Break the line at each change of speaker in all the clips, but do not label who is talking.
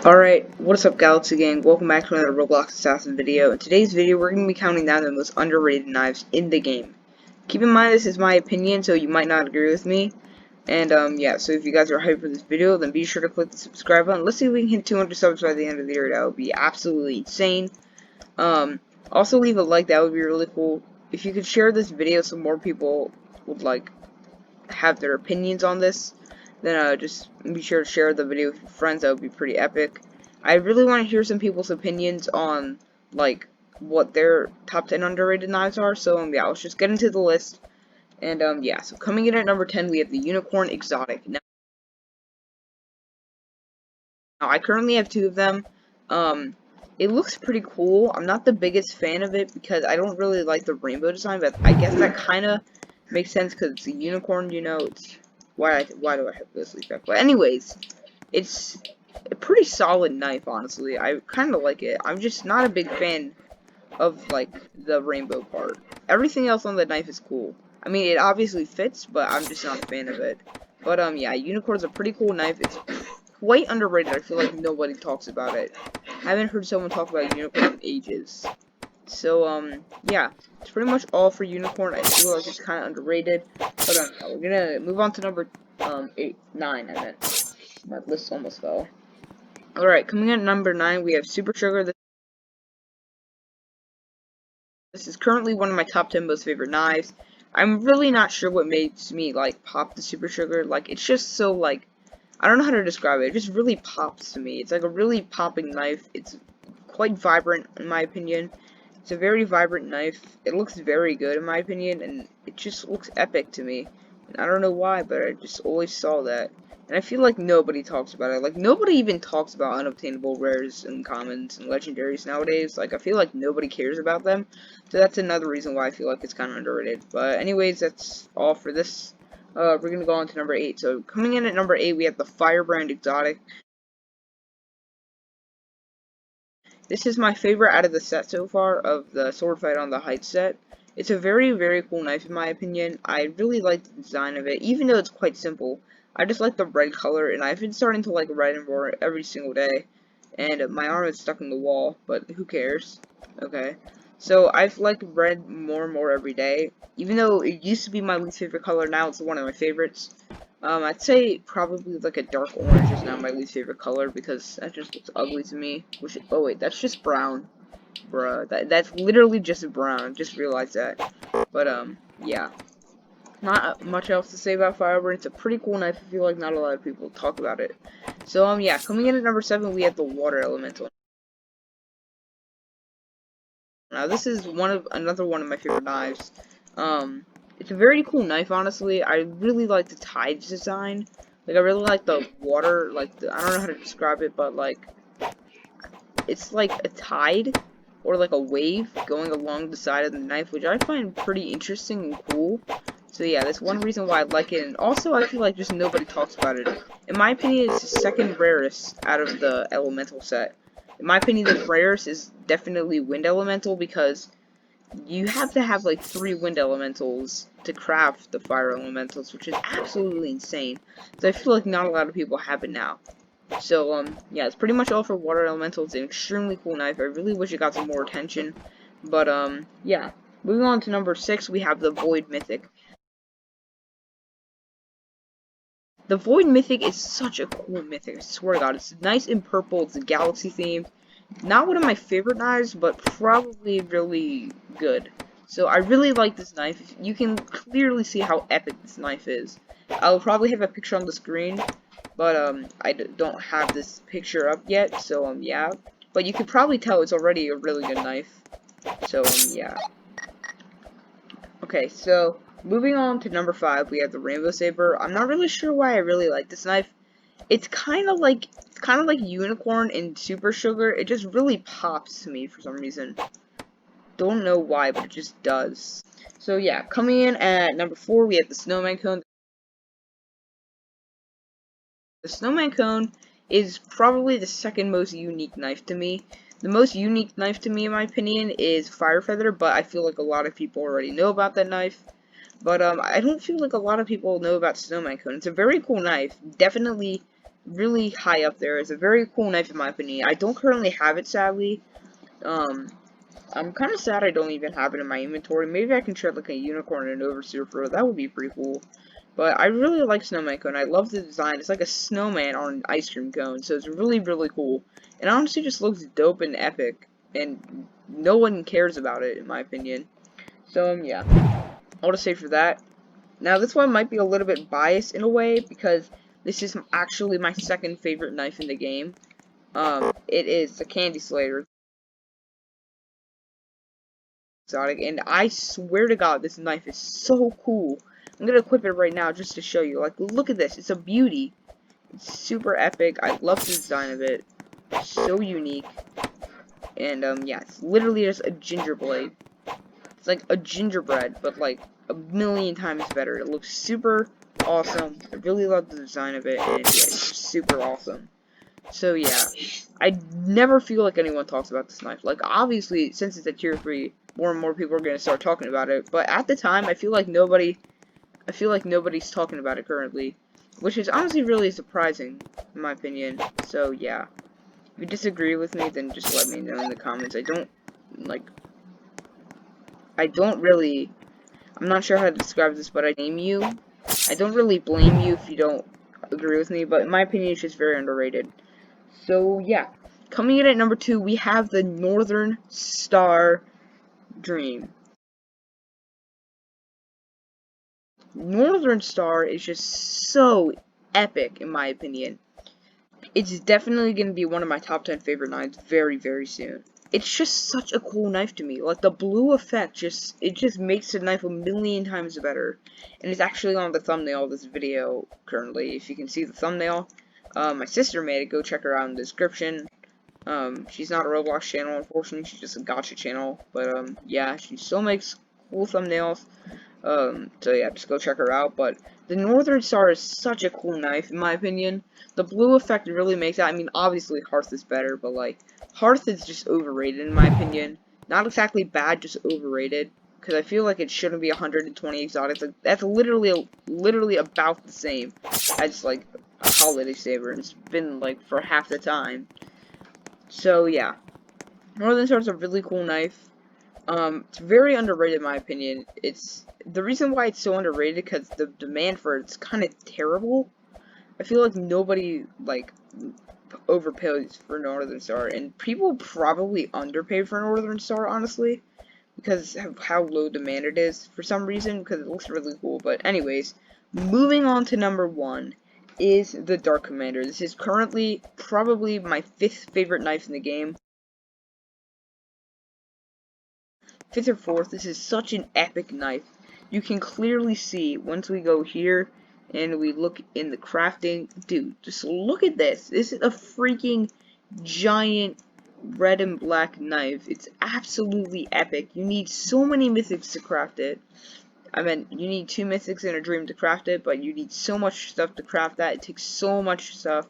Alright, what's up Galaxy Gang? Welcome back to another Roblox Assassin video. In today's video, we're going to be counting down the most underrated knives in the game. Keep in mind this is my opinion, so you might not agree with me. And yeah, so if you guys are hyped for this video, then be sure to click the subscribe button. Let's see if we can hit 200 subs by the end of the year. That would be absolutely insane. Also leave a like, that would be really cool. If you could share this video so more people would have their opinions on this, then just be sure to share the video with your friends. That would be pretty epic. I really want to hear some people's opinions on what their top 10 underrated knives are. So yeah, let's just get into the list. And yeah, so coming in at number 10, we have the Unicorn Exotic. Now I currently have two of them. It looks pretty cool. I'm not the biggest fan of it because I don't really like the rainbow design, but I guess that kind of makes sense because it's a unicorn, you know. It's why do I have this effect? But anyways, it's a pretty solid knife, honestly. I kind of like it. I'm just not a big fan of the rainbow part. Everything else on the knife is cool. I mean, it obviously fits, but I'm just not a fan of it. But yeah, unicorn's a pretty cool knife. It's quite underrated. I feel like nobody talks about it. I haven't heard someone talk about unicorn in ages. So yeah, it's pretty much all for unicorn. I feel like it's kind of underrated. But yeah, we're gonna move on to number 9. I meant my list almost fell. All right, coming in at number 9, we have Super Sugar. This is currently one of my top 10 most favorite knives. I'm really not sure what makes me pop the Super Sugar. It's just so I don't know how to describe it. It just really pops to me. It's like a really popping knife. It's quite vibrant in my opinion. It's a very vibrant knife. It looks very good in my opinion, and it just looks epic to me. And I don't know why, but I just always saw that. And I feel like nobody talks about it. Like, nobody even talks about unobtainable rares and commons and legendaries nowadays. Like, I feel like nobody cares about them. So that's another reason why I feel like it's kind of underrated. But anyways, that's all for this. We're going to go on to number 8. So, coming in at number 8, we have the Firebrand Exotic. This is my favorite out of the set so far, of the Sword Fight on the Heights set. It's a very, very cool knife in my opinion. I really like the design of it, even though it's quite simple. I just like the red color, and I've been starting to like red and more every single day. And my arm is stuck in the wall, but who cares? Okay. So I've liked red more and more every day. Even though it used to be my least favorite color, now it's one of my favorites. I'd say probably like a dark orange is now my least favorite color because that just looks ugly to me. Oh wait, that's just brown, bruh. That's literally just brown. Just realized that. But yeah, not much else to say about Firebrand. It's a pretty cool knife. I feel like not a lot of people talk about it. So yeah, coming in at number 7, we have the Water Elemental. Now this is another one of my favorite knives. It's a very cool knife, honestly. I really like the tides design. Like, I really like the water, I don't know how to describe it, but it's like a tide or like a wave going along the side of the knife, which I find pretty interesting and cool. So yeah, that's one reason why I like it, and also I feel like just nobody talks about it. In my opinion, it's the second rarest out of the elemental set. In my opinion, the rarest is definitely Wind Elemental, because you have to have like 3 wind elementals to craft the fire elementals, which is absolutely insane. So I feel like not a lot of people have it now. So yeah, it's pretty much all for water elementals. It's an extremely cool knife. I really wish it got some more attention. But yeah. Moving on to number 6, we have the Void Mythic. The Void Mythic is such a cool mythic, I swear to god. It's nice and purple, it's a galaxy themed. Not one of my favorite knives, but probably really good. So I really like this knife. You can clearly see how epic this knife is. I'll probably have a picture on the screen, but I don't have this picture up yet, so yeah. But you can probably tell it's already a really good knife. So yeah. Okay, so moving on to number 5, we have the Rainbow Saber. I'm not really sure why I really like this knife. It's kind of like Unicorn and Super Sugar. It just really pops to me for some reason. Don't know why, but it just does. So yeah, coming in at number 4, we have the Snowman Cone. The Snowman Cone is probably the second most unique knife to me. The most unique knife to me, in my opinion, is Fire Feather, but I feel like a lot of people already know about that knife. But I don't feel like a lot of people know about Snowman Cone. It's a very cool knife. Definitely really high up there. It's a very cool knife in my opinion. I don't currently have it, sadly. I'm kind of sad I don't even have it in my inventory. Maybe I can trade like a unicorn and an overseer for it. That would be pretty cool. But I really like Snowman Cone. I love the design. It's like a snowman on an ice cream cone, so it's really, really cool. And honestly just looks dope and epic. And no one cares about it, in my opinion. So, yeah. All to say for that. Now, this one might be a little bit biased in a way, because this is actually my second favorite knife in the game. It is the Candy Slater exotic, and I swear to God, this knife is so cool. I'm gonna equip it right now just to show you. Like, look at this. It's a beauty. It's super epic. I love the design of it. So unique. And, yeah, it's literally just a ginger blade. It's like a gingerbread, but like a million times better. It looks super awesome. I really love the design of it, and yeah, it's super awesome. So yeah, I never feel like anyone talks about this knife. Like, obviously, since it's a tier 3, more and more people are going to start talking about it. But at the time, I feel like nobody's talking about it currently, which is honestly really surprising, in my opinion. So yeah, if you disagree with me, then just let me know in the comments. I'm not sure how to describe this, but I blame you. I don't really blame you if you don't agree with me, but in my opinion, it's just very underrated. So, yeah. Coming in at number 2, we have the Northern Star Dream. Northern Star is just so epic, in my opinion. It's definitely going to be one of my top 10 favorite knives very, very soon. It's just such a cool knife to me. Like, the blue effect, it just makes the knife a million times better. And it's actually on the thumbnail of this video currently, if you can see the thumbnail. My sister made it. Go check her out in the description. She's not a Roblox channel, unfortunately. She's just a gacha channel. But, yeah, she still makes cool thumbnails. So yeah, just go check her out. But the Northern Star is such a cool knife, in my opinion. The blue effect really makes it. I mean, obviously Hearth is better, but like Hearth is just overrated, in my opinion. Not exactly bad, just overrated. Because I feel like it shouldn't be 120 exotics. Like, that's literally about the same as like a holiday saber. And it's been like for half the time. So yeah, Northern Star is a really cool knife. It's very underrated in my opinion. It's the reason why it's so underrated because the demand for it's kind of terrible. I feel like nobody like overpays for Northern Star, and people probably underpaid for Northern Star honestly because of how low demand it is for some reason because it looks really cool. But anyways, moving on to number 1 is the Dark Commander. This is currently probably my 5th favorite knife in the game. 5th or 4th, this is such an epic knife. You can clearly see once we go here and we look in the crafting. Dude, just look at this. This is a freaking giant red and black knife. It's absolutely epic. You need so many mythics to craft it. I mean, you need 2 mythics and a dream to craft it, but you need so much stuff to craft that. It takes so much stuff.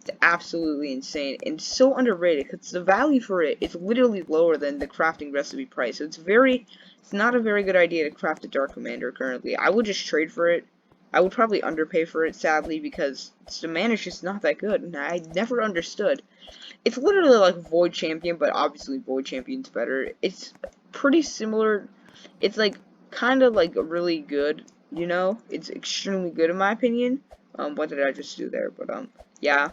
It's absolutely insane and so underrated because the value for it is literally lower than the crafting recipe price. So it's not a very good idea to craft a Dark Commander currently. I would just trade for it. I would probably underpay for it, sadly, because its demand is just not that good, and I never understood. It's literally like Void Champion, but obviously Void Champion's better. It's pretty similar. It's like kind of like really good, you know? It's extremely good in my opinion. What did I just do there? But yeah.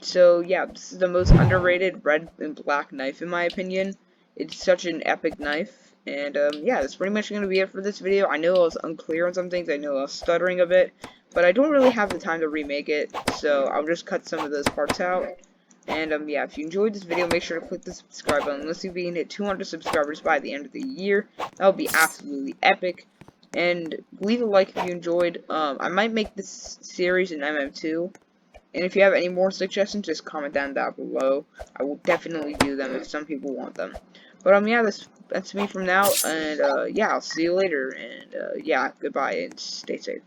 So yeah, this is the most underrated red and black knife in my opinion. It's such an epic knife. And yeah, that's pretty much going to be it for this video. I know I was unclear on some things. I know I was stuttering a bit. But I don't really have the time to remake it. So I'll just cut some of those parts out. And yeah, if you enjoyed this video, make sure to click the subscribe button. Let's see if we can hit 200 subscribers by the end of the year. That would be absolutely epic. And leave a like if you enjoyed. I might make this series in MM2. And if you have any more suggestions, just comment down below. I will definitely do them if some people want them. But yeah, that's me from now, and yeah, I'll see you later, and yeah, goodbye, and stay safe.